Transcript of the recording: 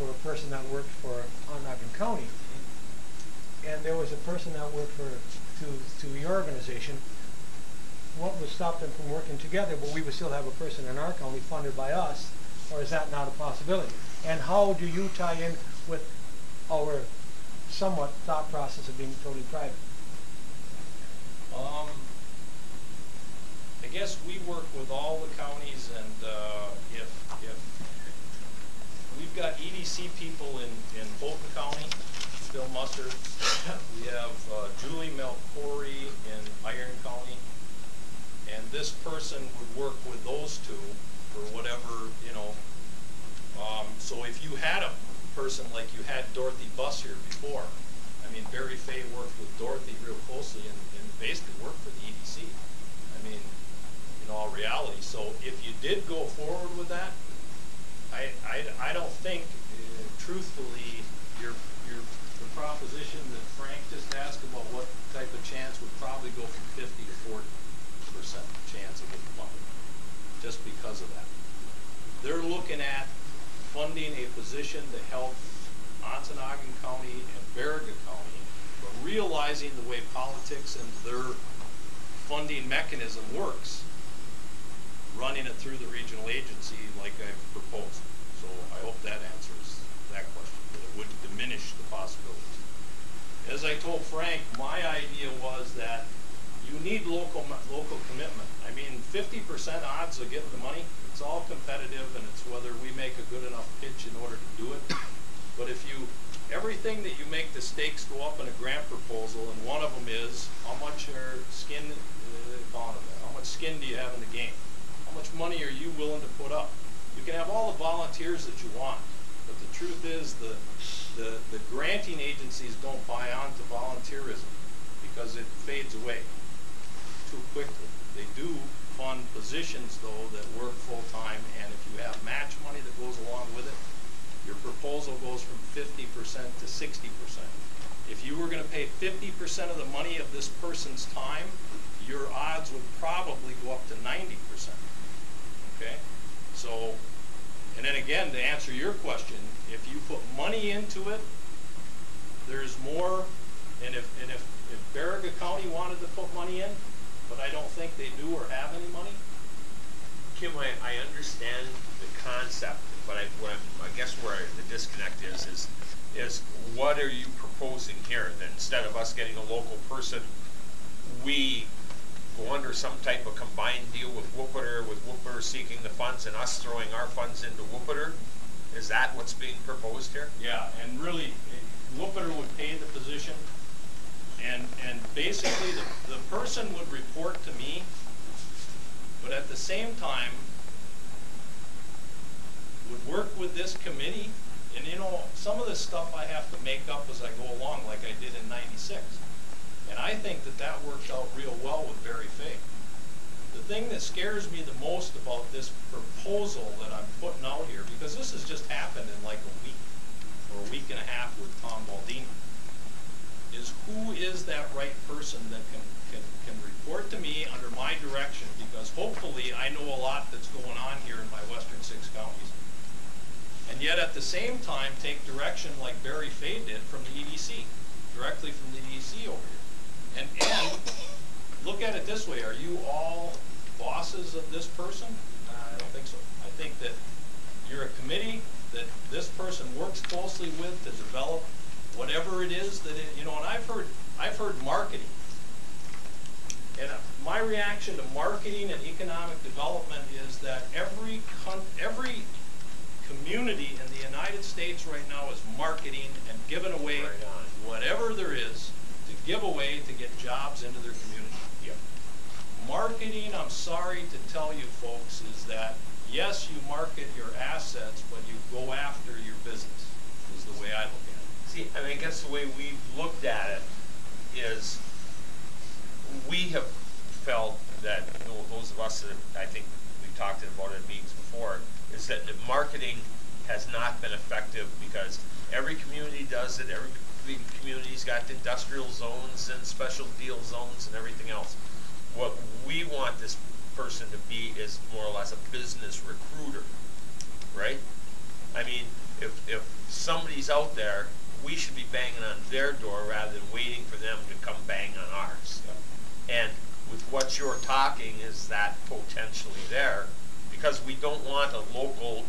for a person that worked for Ontonagon County, and there was a person that worked for to your organization, what would stop them from working together, but we would still have a person in our county funded by us, or is that not a possibility? And how do you tie in with our somewhat thought process of being totally private? I guess we work with all the counties, and if we've got EDC people in Fulton County, Bill Musser, we have Julie Melcori in Iron County, and this person would work with those two for whatever, you know. So if you had a person like you had Dorothy Buss here before, I mean, Barry Fay worked with Dorothy real closely and basically worked for the EDC. I mean, in all reality. So if you did go forward with that, I don't think, truthfully, the proposition that Frank just asked about what type of chance would probably go from 50 to 40% chance of it funded, just because of that. They're looking at funding a position to help Ontonagon County and Baraga County, but realizing the way politics and their funding mechanism works, running it through the regional agency like I've proposed. So I hope that answers that question, but it wouldn't diminish the possibilities. As I told Frank, my idea was that you need local commitment. I mean, 50% odds of getting the money, it's all competitive, and it's whether we make a good enough pitch in order to do it. But if you, everything that you make the stakes go up in a grant proposal, and one of them is, how much skin do you have in the game? How much money are you willing to put up? You can have all the volunteers that you want, but the truth is the granting agencies don't buy on to volunteerism because it fades away too quickly. They do fund positions, though, that work full-time, and if you have match money that goes along with it, your proposal goes from 50% to 60%. If you were going to pay 50% of the money of this person's time, your odds would probably go up to 90%. Okay? So, and then again, to answer your question, if you put money into it, there's more, and if Baraga County wanted to put money in, but I don't think they do or have any money. Kim, I understand the concept, but I guess where the disconnect is what are you proposing here? That instead of us getting a local person, we go under some type of combined deal with Whooper seeking the funds and us throwing our funds into Whooper? Is that what's being proposed here? Yeah, and really, Whooper would pay the position, and basically the person would report to me, but at the same time would work with this committee, and you know, some of this stuff I have to make up as I go along, like I did in '96. And I think that that worked out real well with Barry Fay. The thing that scares me the most about this proposal that I'm putting out here, because this has just happened in like a week or a week and a half with Tom Baldini, is who is that right person that can report to me under my direction, because hopefully I know a lot that's going on here in my western 6 counties. And yet at the same time take direction like Barry Fay did from the EDC, directly from the EDC over here. And look at it this way, are you all bosses of this person? I don't think so. I think that you're a committee that this person works closely with to develop whatever it is that it, you know, and I've heard marketing. And my reaction to marketing and economic development is that every community in the United States right now is marketing and giving away whatever there is to give away to get jobs into their community. Yep. Marketing, I'm sorry to tell you folks, is that yes, you market your assets, but you go after your business, is the way I look at it. See, I mean, I guess the way we've looked at it is we have felt that, those of us that I think we've talked about it in meetings before, is that the marketing has not been effective because every community does it. Every community's got industrial zones and special deal zones and everything else. What we want this person to be is more or less a business recruiter, right? I mean, if somebody's out there, we should be banging on their door rather than waiting for them to come bang on ours. And with what you're talking, is that potentially there? Because we don't want a local